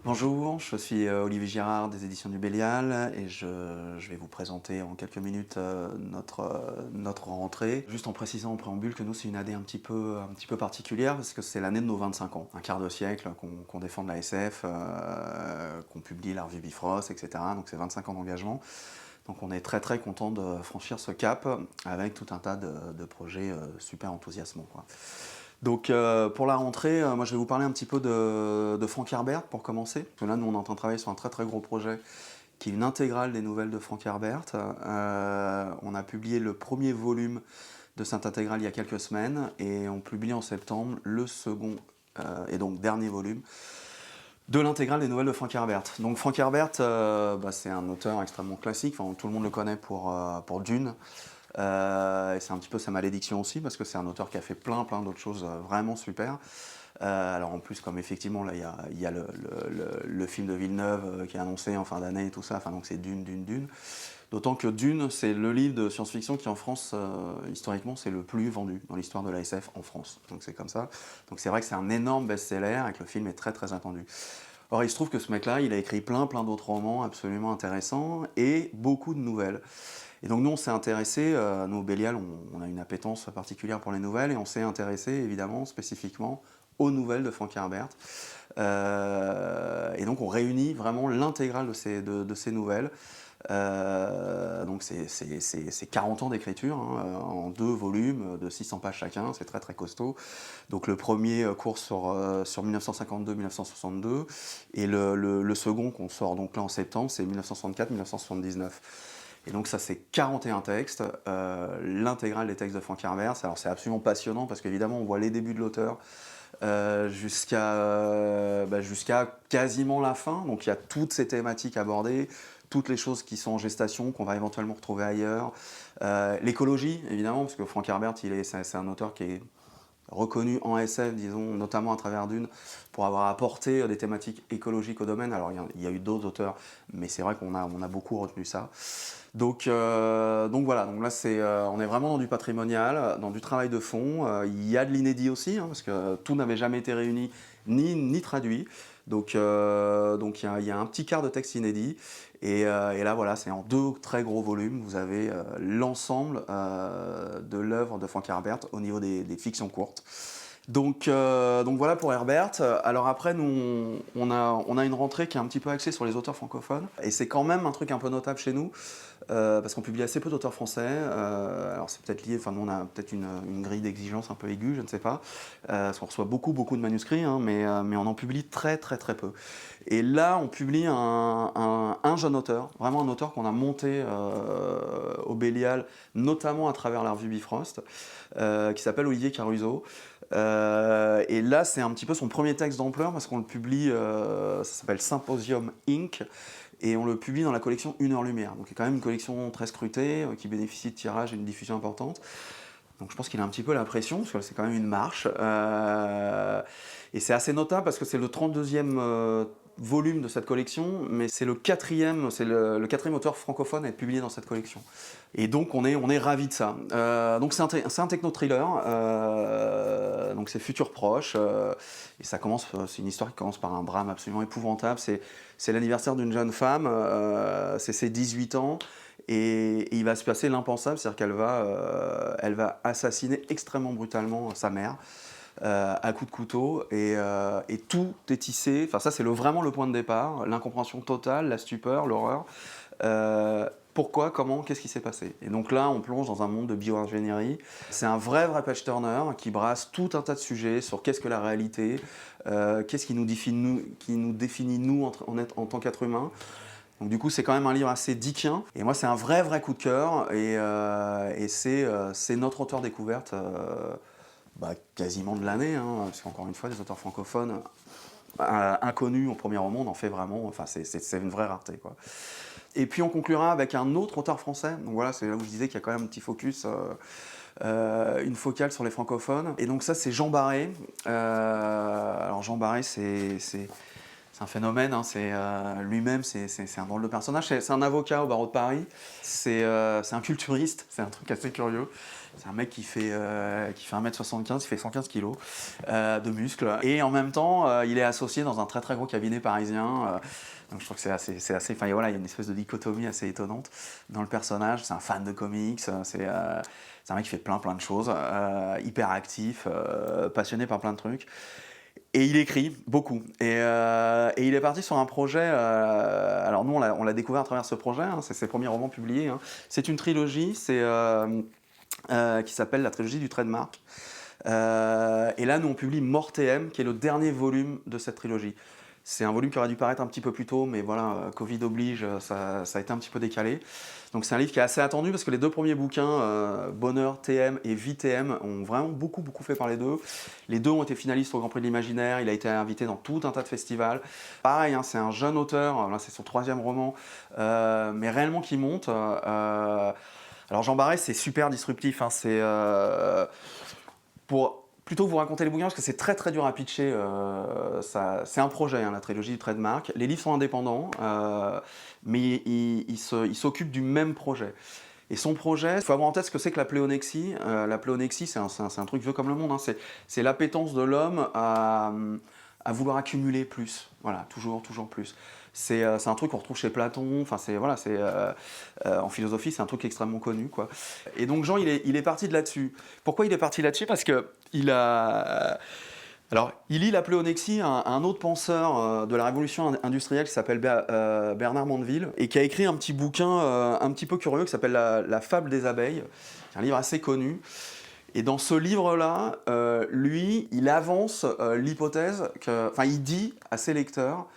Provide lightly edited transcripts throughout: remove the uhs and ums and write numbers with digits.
Bonjour, je suis Olivier Girard des éditions du Bélial et je vais vous présenter en quelques minutes notre rentrée. Juste en précisant en préambule que nous c'est une année un petit peu particulière parce que c'est l'année de nos 25 ans. Un quart de siècle qu'on défend de la SF, qu'on publie la revue Bifrost, etc. Donc c'est 25 ans d'engagement. Donc on est très très content de franchir ce cap avec tout un tas de projets super enthousiasmants, quoi. Donc pour la rentrée, moi je vais vous parler un petit peu de Frank Herbert pour commencer. Parce que là, nous on est en train de travailler sur un très très gros projet qui est une intégrale des nouvelles de Frank Herbert. On a publié le premier volume de cette intégrale il y a quelques semaines et on publie en septembre le second et donc dernier volume de l'intégrale des nouvelles de Frank Herbert. Donc Frank Herbert, c'est un auteur extrêmement classique, enfin, tout le monde le connaît pour Dune. Et c'est un petit peu sa malédiction aussi, parce que c'est un auteur qui a fait plein d'autres choses vraiment super. Alors en plus, comme effectivement, là, il y a le film de Villeneuve qui est annoncé en fin d'année et tout ça, enfin, donc c'est Dune. D'autant que Dune, c'est le livre de science-fiction qui en France, historiquement, c'est le plus vendu dans l'histoire de la SF en France. Donc c'est comme ça. Donc c'est vrai que c'est un énorme best-seller et que le film est très très attendu. Or, il se trouve que ce mec-là, il a écrit plein d'autres romans absolument intéressants et beaucoup de nouvelles. Et donc nous, on s'est intéressé, nous au Bélial, on a une appétence particulière pour les nouvelles, et on s'est intéressé évidemment spécifiquement aux nouvelles de Frank Herbert. Et donc on réunit vraiment l'intégrale de ces nouvelles. Donc c'est 40 ans d'écriture, hein, en 2 volumes de 600 pages chacun, c'est très très costaud. Donc le premier court sur 1952-1962, et le second qu'on sort donc là en septembre, c'est 1964-1979. Et donc ça c'est 41 textes, l'intégrale des textes de Frank Herbert. Alors c'est absolument passionnant parce qu'évidemment on voit les débuts de l'auteur jusqu'à quasiment la fin. Donc il y a toutes ces thématiques abordées, toutes les choses qui sont en gestation, qu'on va éventuellement retrouver ailleurs. L'écologie évidemment, parce que Frank Herbert c'est un auteur qui est reconnu en SF, disons, notamment à travers Dune, pour avoir apporté des thématiques écologiques au domaine. Alors il y a eu d'autres auteurs, mais c'est vrai qu'on a beaucoup retenu ça. Donc voilà, donc là on est vraiment dans du patrimonial, dans du travail de fond. Il y a de l'inédit aussi, hein, parce que tout n'avait jamais été réuni ni traduit. Donc il y a un petit quart de texte inédit. Et là voilà, c'est en 2 très gros volumes. Vous avez l'ensemble de l'œuvre de Frank Herbert au niveau des fictions courtes. Donc voilà pour Herbert. Alors après, nous, on a une rentrée qui est un petit peu axée sur les auteurs francophones. Et c'est quand même un truc un peu notable chez nous, parce qu'on publie assez peu d'auteurs français. Alors c'est peut-être lié, enfin nous on a peut-être une grille d'exigence un peu aiguë, je ne sais pas. Parce qu'on reçoit beaucoup de manuscrits, hein, mais on en publie très peu. Et là, on publie un jeune auteur, vraiment un auteur qu'on a monté au Bélial, notamment à travers la revue Bifrost, qui s'appelle Olivier Caruso. Et là, c'est un petit peu son premier texte d'ampleur parce qu'on le publie, ça s'appelle Symposium Inc. Et on le publie dans la collection Une heure lumière. Donc, c'est quand même une collection très scrutée qui bénéficie de tirages et d'une diffusion importante. Donc, je pense qu'il a un petit peu la pression parce que c'est quand même une marche. Et c'est assez notable parce que c'est le 32e volume de cette collection, mais c'est le quatrième auteur francophone à être publié dans cette collection. Et donc on est ravis de ça. Donc c'est un techno-thriller, donc c'est futur proche, et ça commence, c'est une histoire qui commence par un drame absolument épouvantable. C'est l'anniversaire d'une jeune femme, c'est ses 18 ans, et il va se passer l'impensable, c'est-à-dire elle va assassiner extrêmement brutalement sa mère. À coups de couteau, et tout est tissé, enfin ça c'est vraiment le point de départ, l'incompréhension totale, la stupeur, l'horreur. Pourquoi, comment, qu'est-ce qui s'est passé? Et donc là, on plonge dans un monde de bio-ingénierie. C'est un vrai page-turner qui brasse tout un tas de sujets sur qu'est-ce que la réalité, qu'est-ce qui nous définit nous en tant qu'êtres humains. Donc du coup, c'est quand même un livre assez dickien. Et moi, c'est un vrai coup de cœur. Et c'est notre auteur découverte quasiment de l'année, hein, parce qu'encore une fois, des auteurs francophones inconnus au premier au monde en fait vraiment, enfin c'est une vraie rareté, quoi. Et puis on conclura avec un autre auteur français, donc voilà, c'est là où je disais qu'il y a quand même un petit focus, une focale sur les francophones. Et donc ça c'est Jean Barré. Alors Jean Barré c'est un phénomène, hein, lui-même c'est un drôle de personnage, c'est un avocat au barreau de Paris, c'est un culturiste, c'est un truc assez curieux. C'est un mec qui fait 1,75 m, il fait 115 kilos de muscles. Et en même temps, il est associé dans un très très gros cabinet parisien. Donc je trouve que c'est assez, enfin voilà, il y a une espèce de dichotomie assez étonnante dans le personnage. C'est un fan de comics, c'est un mec qui fait plein de choses, hyper actif, passionné par plein de trucs. Et il écrit beaucoup. Et il est parti sur un projet. Alors nous, on l'a découvert à travers ce projet. Hein, c'est ses premiers romans publiés. Hein. C'est une trilogie. Qui s'appelle la trilogie du Trademark. Et là, nous, on publie Mortem, qui est le dernier volume de cette trilogie. C'est un volume qui aurait dû paraître un petit peu plus tôt, mais voilà, Covid oblige, ça a été un petit peu décalé. Donc c'est un livre qui est assez attendu parce que les deux premiers bouquins, Bonheur TM et Vie TM, ont vraiment beaucoup fait parler d'eux. Les deux ont été finalistes au Grand Prix de l'Imaginaire, il a été invité dans tout un tas de festivals. Pareil, hein, c'est un jeune auteur, là c'est son 3e roman, mais réellement qui monte. Alors Jean Barrès, c'est super disruptif, hein, c'est pour plutôt vous raconter les bouquins, parce que c'est très dur à pitcher, c'est un projet, hein, la trilogie du Trademark. Les livres sont indépendants, mais il s'occupe du même projet. Et son projet, il faut avoir en tête ce que c'est que la pléonexie. La pléonexie, c'est un truc vieux comme le monde, hein, c'est l'appétence de l'homme à vouloir accumuler plus, voilà, toujours plus. C'est un truc qu'on retrouve chez Platon, enfin en philosophie, c'est un truc extrêmement connu, quoi. Et donc Jean, il est parti de là-dessus. Pourquoi il est parti là-dessus? Parce que alors, il lit la pléonexie à un autre penseur de la révolution industrielle qui s'appelle Bernard Mandeville et qui a écrit un petit bouquin un petit peu curieux qui s'appelle la fable des abeilles. C'est un livre assez connu. Et dans ce livre-là, lui, il avance l'hypothèse enfin, il dit à ses lecteurs,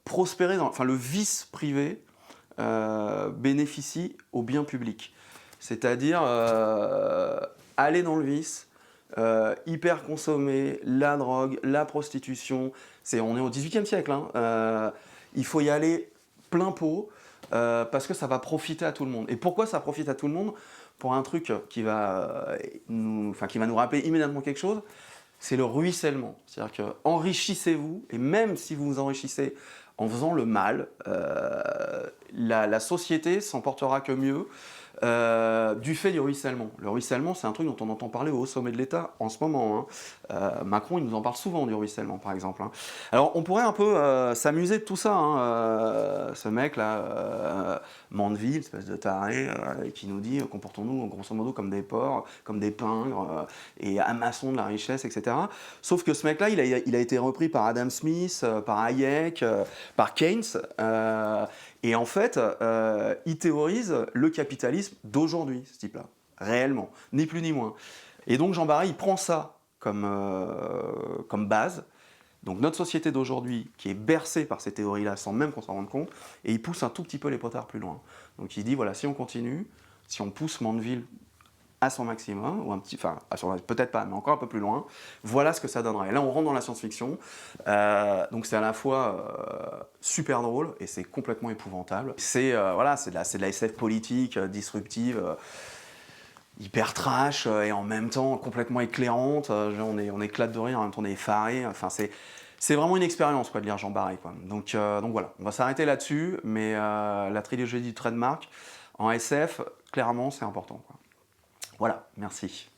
prospérer enfin, le vice privé bénéficie au bien public. C'est-à-dire aller dans le vice, hyper consommer, la drogue, la prostitution. On est au XVIIIe siècle. Hein, il faut y aller plein pot parce que ça va profiter à tout le monde. Et pourquoi ça profite à tout le monde? Pour un truc qui va nous rappeler immédiatement quelque chose, c'est le ruissellement. C'est-à-dire que enrichissez-vous, et même si vous vous enrichissez en faisant le mal, la société s'en portera que mieux du fait du ruissellement. Le ruissellement, c'est un truc dont on entend parler au sommet de l'État en ce moment. Hein. Macron, il nous en parle souvent du ruissellement, par exemple. Hein. Alors, on pourrait un peu s'amuser de tout ça. Hein. Ce mec-là, Mandeville, espèce de taré, qui nous dit comportons-nous grosso modo comme des porcs, comme des pingres, et amassons de la richesse, etc. Sauf que ce mec-là, il a été repris par Adam Smith, par Hayek, par Keynes. Et en fait, il théorise le capitalisme d'aujourd'hui, ce type-là, réellement, ni plus ni moins. Et donc Jean Barré, il prend ça comme base, donc notre société d'aujourd'hui, qui est bercée par ces théories-là, sans même qu'on s'en rende compte, et il pousse un tout petit peu les potards plus loin. Donc il dit, voilà, si on continue, si on pousse Mandeville à son maximum, ou un petit, enfin, peut-être pas, mais encore un peu plus loin, voilà ce que ça donnerait. Et là, on rentre dans la science-fiction, donc c'est à la fois super drôle, et c'est complètement épouvantable. Voilà, c'est de la SF politique, disruptive, hyper trash, et en même temps complètement éclairante. On éclate de rire, en même temps on est effaré. Enfin, c'est vraiment une expérience, quoi, de lire Jean Barré, quoi. Donc voilà, on va s'arrêter là-dessus, mais la trilogie du Trademark, en SF, clairement, c'est important, quoi. Voilà, merci.